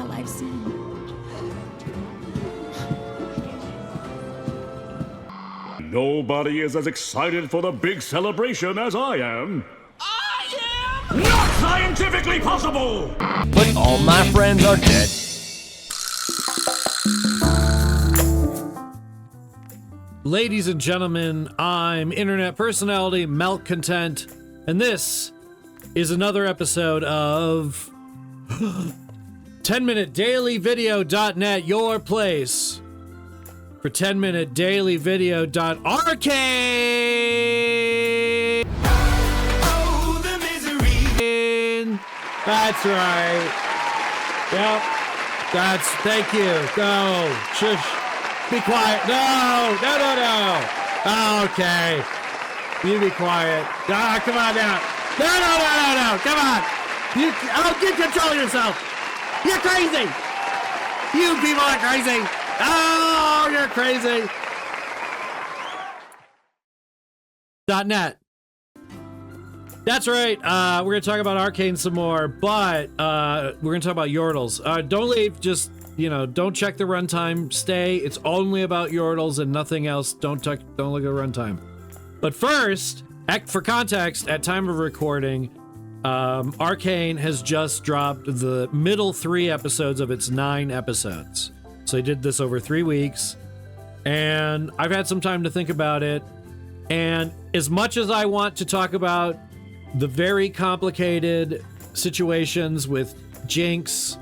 my life's sin. Nobody is as excited for the big celebration as I am. I am not scientifically possible! But all my friends are dead. Ladies and gentlemen, I'm internet personality Malcontent, and this is another episode of 10minutedailyvideo.net, your place for 10minutedailyvideo.arcane. Oh, the misery. That's right. Yep. Thank you. Go. Shush. Be quiet. No. Okay. You be quiet. Ah, come on now. No. Come on. Get control of yourself. You're crazy. You people are crazy. Oh, you're crazy. .net. That's right. We're going to talk about Arcane some more, but we're going to talk about Yordles. Don't leave. Just, don't check the runtime. Stay. It's only about Yordles and nothing else. Don't look at runtime. But first, for context, at time of recording, Arcane has just dropped the middle 3 episodes of its 9 episodes. So they did this over 3 weeks, and I've had some time to think about it. And as much as I want to talk about the very complicated situations with Jinx,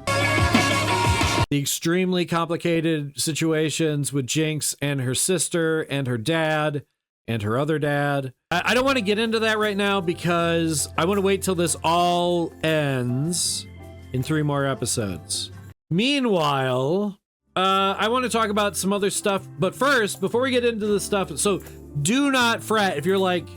the extremely complicated situations with Jinx and her sister and her dad and her other dad, I don't want to get into that right now because I want to wait till this all ends in 3 more episodes. Meanwhile, I want to talk about some other stuff, but first, before we get into the stuff, so do not fret if you're like,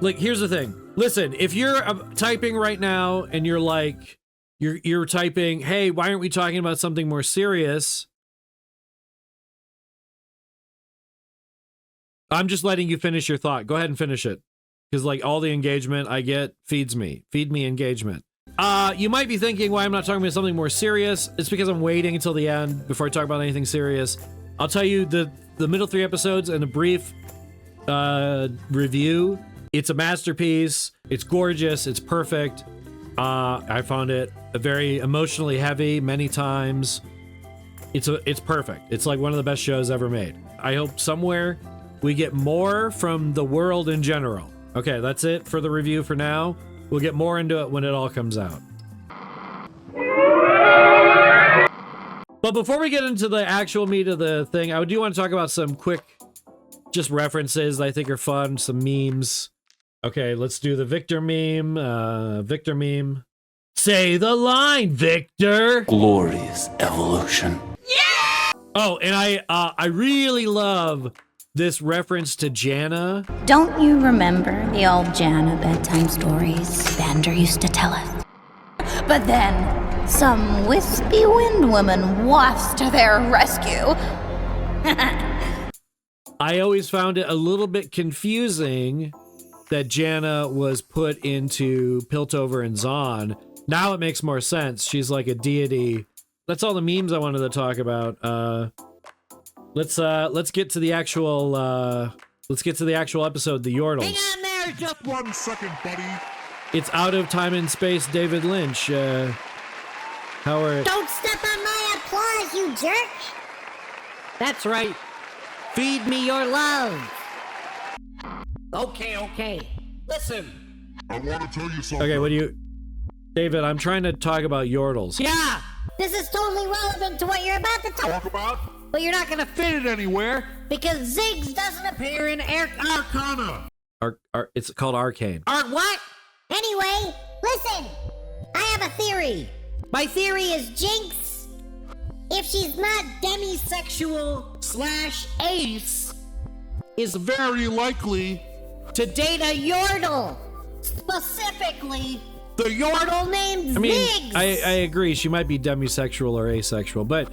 here's the thing. Listen, if you're typing right now and you're like, you're typing, hey, why aren't we talking about something more serious? I'm just letting you finish your thought. Go ahead and finish it. Because all the engagement I get feeds me. Feed me engagement. You might be thinking why I'm not talking about something more serious. It's because I'm waiting until the end before I talk about anything serious. I'll tell you the middle 3 episodes and a brief review. It's a masterpiece. It's gorgeous. It's perfect. I found it very emotionally heavy many times. It's perfect. It's like one of the best shows ever made. I hope somewhere we get more from the world in general. Okay, that's it for the review for now. We'll get more into it when it all comes out. But before we get into the actual meat of the thing, I do want to talk about some quick just references that I think are fun, some memes. Okay, let's do the Victor meme. Victor meme. Say the line, Victor! Glorious evolution. Yeah! Oh, and I really love this reference to Jana. Don't you remember the old Jana bedtime stories Vander used to tell us? But then, some wispy wind woman wafts to their rescue. I always found it a little bit confusing that Jana was put into Piltover and Zon. Now it makes more sense. She's like a deity. That's all the memes I wanted to talk about. Let's get to the actual episode, the Yordles. Hang on there just 1 second, buddy. It's out of time and space, David Lynch. Howard. Don't step on my applause, you jerk! That's right. Feed me your love. Okay. Listen. I want to tell you something. Okay, David, I'm trying to talk about Yordles. Yeah. This is totally relevant to what you're about to talk about? But you're not gonna fit it anywhere because Ziggs doesn't appear in Arcana. It's called Arcane. What? Anyway, listen. I have a theory. My theory is Jinx, if she's not demisexual/ace, Is very likely to date a Yordle. Specifically, the Yordle named Ziggs. I agree. She might be demisexual or asexual, but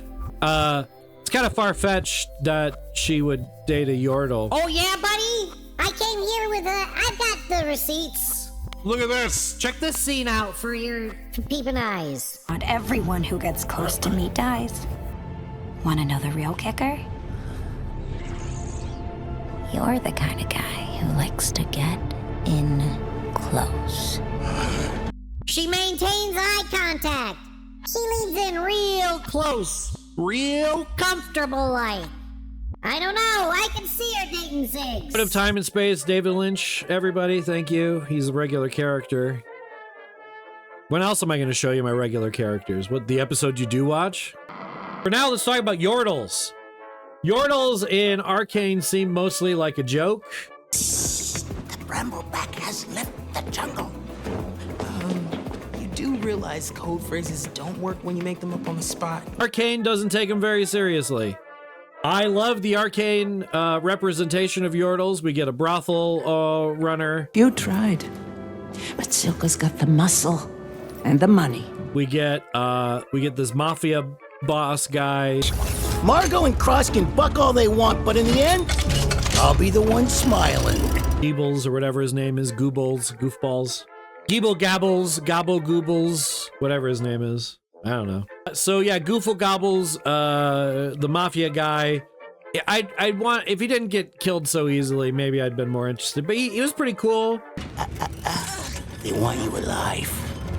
it's kind of far-fetched that she would date a Yordle. Oh yeah, buddy? I came here with I've got the receipts. Look at this. Check this scene out for your Peeping eyes. Not everyone who gets close to me dies. Wanna know the real kicker? You're the kind of guy who likes to get in close. She maintains eye contact. She leans in real close, real comfortable like. I don't know, I can see her dating Ziggs. Bit of time and space, David Lynch, everybody, thank you. He's a regular character. When else am I going to show you my regular characters? What, the episode you do watch? For now, let's talk about Yordles. Yordles in Arcane seem mostly like a joke. The Brambleback has left the jungle. You do realize code phrases don't work when you make them up on the spot. Arcane doesn't take them very seriously. I love the Arcane representation of Yordles. We get a brothel runner. You tried, but Silka's got the muscle and the money. We get this mafia boss guy. Margot and Cross can buck all they want, but in the end, I'll be the one smiling. Geebles, or whatever his name is, Goobles, Goofballs. Geeble Gabbles, Gobble Goobles, whatever his name is. I don't know. So yeah, Goofle Gobbles, the mafia guy. I'd want, if he didn't get killed so easily, maybe I'd been more interested. But he was pretty cool. They want you alive,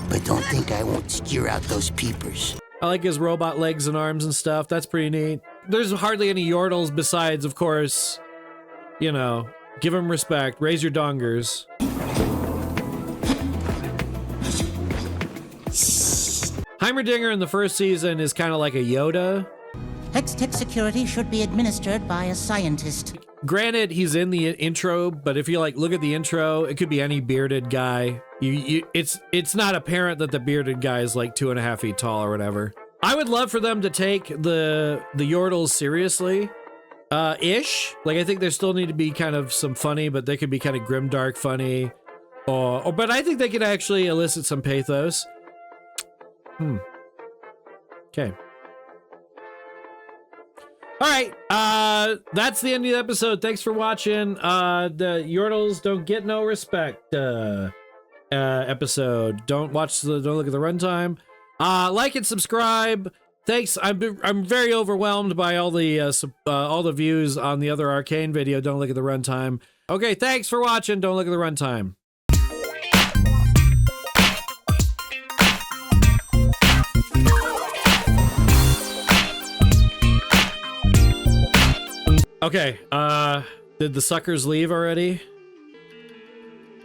but don't think I won't steer out those peepers. I like his robot legs and arms and stuff. That's pretty neat. There's hardly any Yordles besides, of course, you know, give him respect, raise your dongers. Heimerdinger in the first season is kind of like a Yoda. Hextech security should be administered by a scientist. Granted, he's in the intro, but if you like look at the intro, it could be any bearded guy. It's not apparent that the bearded guy is like 2.5 feet tall or whatever. I would love for them to take the Yordles seriously, ish. Like I think there still need to be kind of some funny, but they could be kind of grimdark funny. But I think they could actually elicit some pathos. Okay. All right, that's the end of the episode. Thanks for watching the Yordles Don't Get No Respect episode. Don't look at the runtime. Like and subscribe. Thanks. I'm very overwhelmed by all the views on the other Arcane video. Don't look at the runtime. Okay, thanks for watching. Don't look at the runtime. Okay, did the suckers leave already?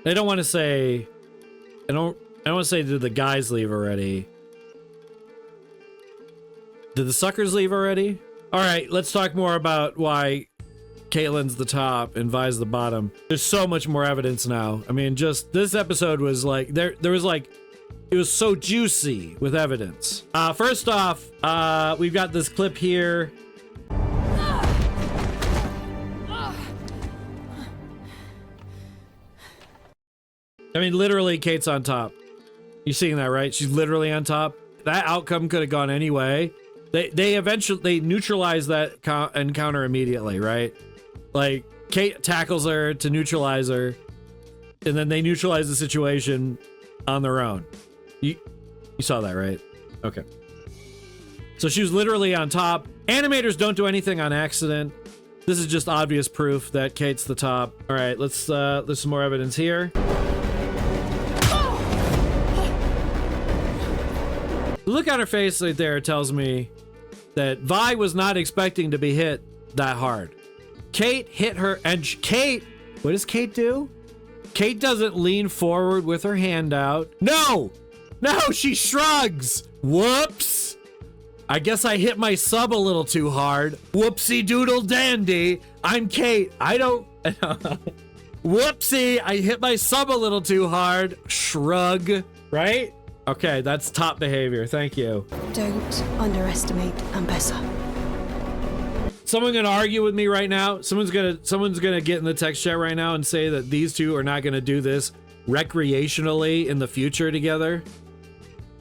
I don't want to say, I don't want to say did the guys leave already? Did the suckers leave already? All right, let's talk more about why Caitlyn's the top and Vi's the bottom. There's so much more evidence now. I mean, just this episode was like, there was like, it was so juicy with evidence. First off, we've got this clip here. I mean, literally, Kate's on top. You're seeing that, right? She's literally on top. That outcome could have gone any way. They eventually neutralize that encounter immediately, right? Like, Kate tackles her to neutralize her, and then they neutralize the situation on their own. You saw that, right? Okay. So she was literally on top. Animators don't do anything on accident. This is just obvious proof that Kate's the top. All right, there's some more evidence here. The look on her face right there tells me that Vi was not expecting to be hit that hard. Kate hit her, and Kate, what does Kate do? Kate doesn't lean forward with her hand out. No, she shrugs. Whoops. I guess I hit my sub a little too hard. Whoopsie doodle dandy. I'm Kate. I don't. Whoopsie, I hit my sub a little too hard. Shrug, right? Okay, that's top behavior. Thank you. Don't underestimate Ambessa. Someone gonna argue with me right now? Someone's gonna get in the text chat right now and say that these two are not gonna do this recreationally in the future together.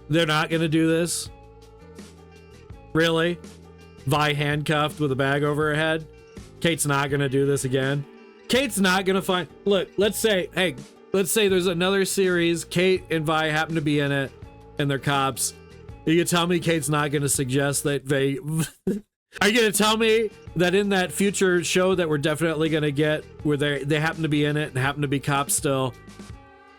They're not gonna do this. Really? Vi handcuffed with a bag over her head. Kate's not gonna do this again. Kate's not gonna find. Look, let's say, hey, let's say there's another series, Kate and Vi happen to be in it, and they're cops. Are you gonna tell me Kate's not gonna suggest that they... Are you gonna tell me that in that future show that we're definitely gonna get, where they happen to be in it and happen to be cops still,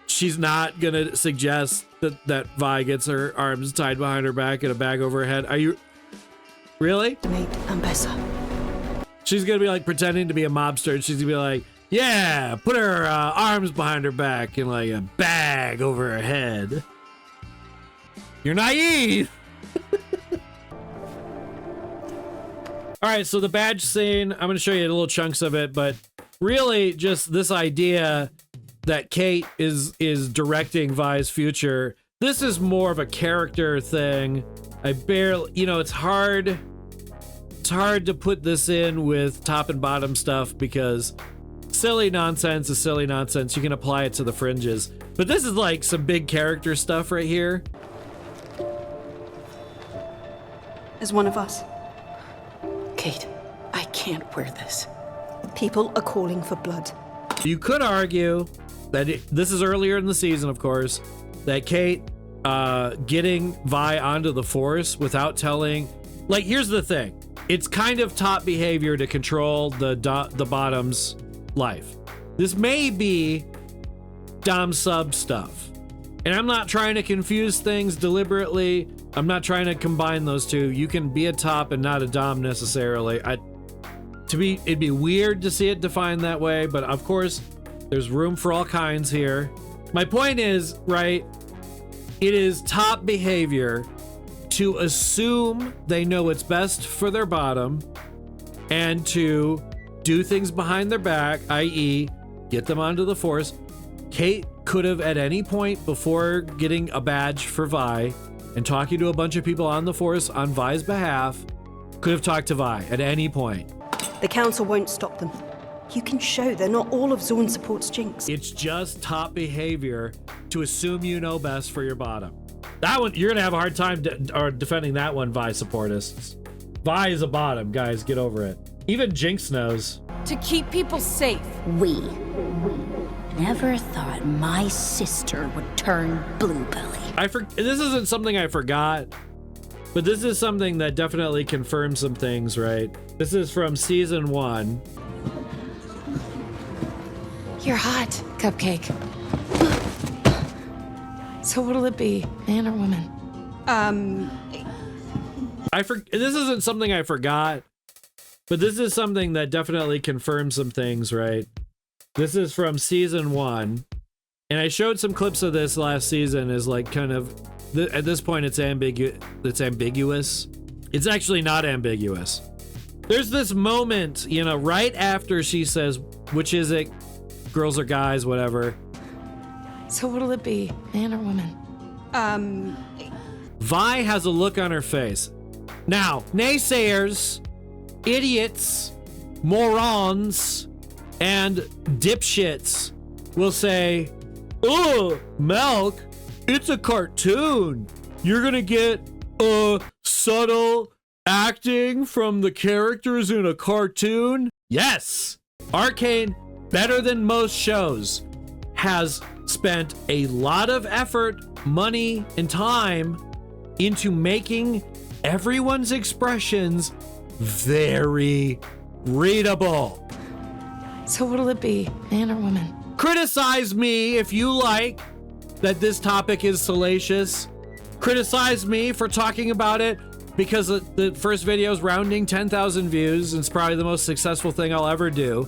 she's not gonna suggest that Vi gets her arms tied behind her back and a bag over her head? Are you... Really? Mate and Bessa. She's gonna be like pretending to be a mobster, and she's gonna be like, yeah, put her arms behind her back and like a bag over her head. You're naive. All right, so the badge scene, I'm going to show you little chunks of it, but really just this idea that Kate is directing Vi's future. This is more of a character thing. I barely, you know, it's hard to put this in with top and bottom stuff because silly nonsense is silly nonsense. You can apply it to the fringes. But this is like some big character stuff right here. As one of us. Kate, I can't wear this. People are calling for blood. You could argue that this is earlier in the season, of course, that Kate getting Vi onto the Force without telling... Like, here's the thing. It's kind of top behavior to control the bottom's life. This may be Dom sub stuff. And I'm not trying to confuse things deliberately. I'm not trying to combine those two. You can be a top and not a Dom necessarily. It'd be weird to see it defined that way, but of course, there's room for all kinds here. My point is, right, it is top behavior to assume they know what's best for their bottom and to do things behind their back, i.e., get them onto the Force. Kate could have at any point before getting a badge for Vi and talking to a bunch of people on the Force on Vi's behalf, could have talked to Vi at any point. The council won't stop them. You can show they're not all of Zorn supports Jinx. It's just top behavior to assume you know best for your bottom. That one, you're gonna have a hard time defending that one, Vi supportists. Vi is a bottom, guys, get over it. Even Jinx knows. To keep people safe. We never thought my sister would turn bluebelly. This isn't something I forgot, but this is something that definitely confirms some things, right? This is from season 1. You're hot, Cupcake. So what'll it be, man or woman? This isn't something I forgot, but this is something that definitely confirms some things, right? This is from season 1, and I showed some clips of this last season as like kind of, at this point it's ambiguous. It's actually not ambiguous. There's this moment, you know, right after she says, which is it, girls or guys, whatever. So what'll it be, man or woman? Vi has a look on her face. Now, naysayers, idiots, morons, and dipshits will say, oh, Malk, it's a cartoon. You're gonna get subtle acting from the characters in a cartoon? Yes! Arcane, better than most shows, has spent a lot of effort, money, and time into making everyone's expressions very readable. So what'll it be, man or woman? Criticize me if you like that this topic is salacious. Criticize me for talking about it because the first video is rounding 10,000 views and it's probably the most successful thing I'll ever do.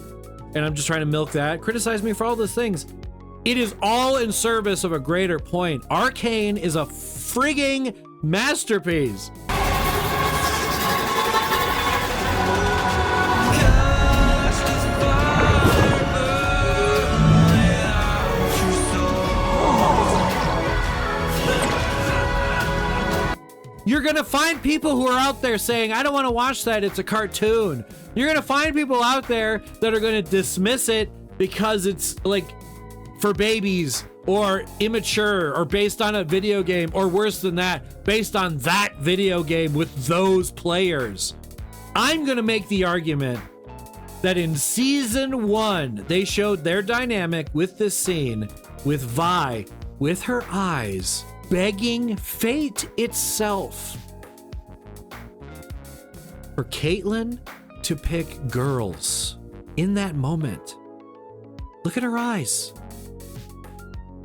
And I'm just trying to milk that. Criticize me for all those things. It is all in service of a greater point. Arcane is a frigging masterpiece. You're gonna find people who are out there saying, I don't want to watch that, it's a cartoon. You're gonna find people out there that are gonna dismiss it because it's like for babies or immature or based on a video game, or worse than that, based on that video game with those players. I'm gonna make the argument that in season 1, they showed their dynamic with this scene with Vi, with her eyes, begging fate itself for Caitlyn to pick girls in that moment. Look at her eyes.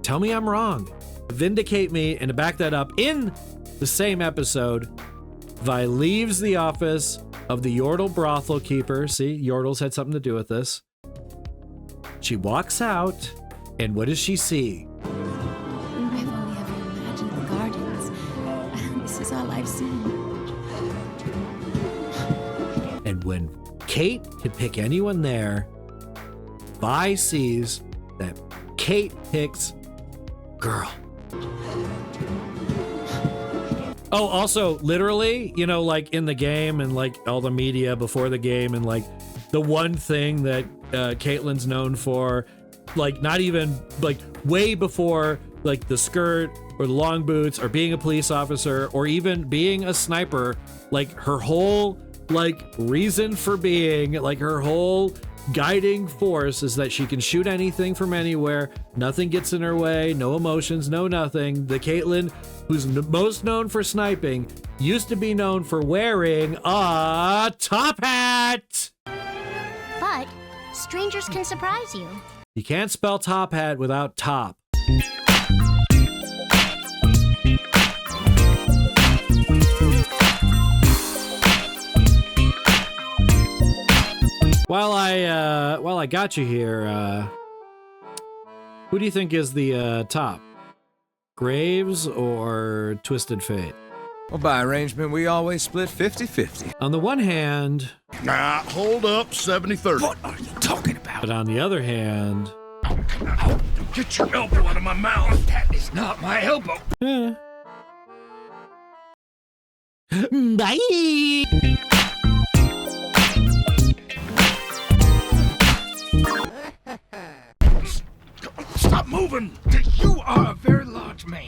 Tell me I'm wrong. Vindicate me, and to back that up, in the same episode, Vi leaves the office of the Yordle brothel keeper. See, Yordles had something to do with this. She walks out, and what does she see? I've only ever imagined the gardens. This is all I've seen. And when Kate could pick anyone there, Vi sees that Kate picks girl. Oh, also, literally, you know, like in the game and like all the media before the game, and like the one thing that Caitlyn's known for, like not even like way before like the skirt or the long boots or being a police officer or even being a sniper, like her whole like reason for being, like her whole guiding force is that she can shoot anything from anywhere. Nothing gets in her way, no emotions, no nothing. The Caitlyn who's most known for sniping used to be known for wearing a top hat. But strangers can surprise you. You can't spell top hat without top. While I got you here, who do you think is the top? Graves or Twisted Fate? Well, by arrangement, we always split 50-50. On the one hand... Nah, hold up, 70-30. What are you talking about? But on the other hand... Get your elbow out of my mouth. That is not my elbow. Bye! Stop moving! You are a very large man.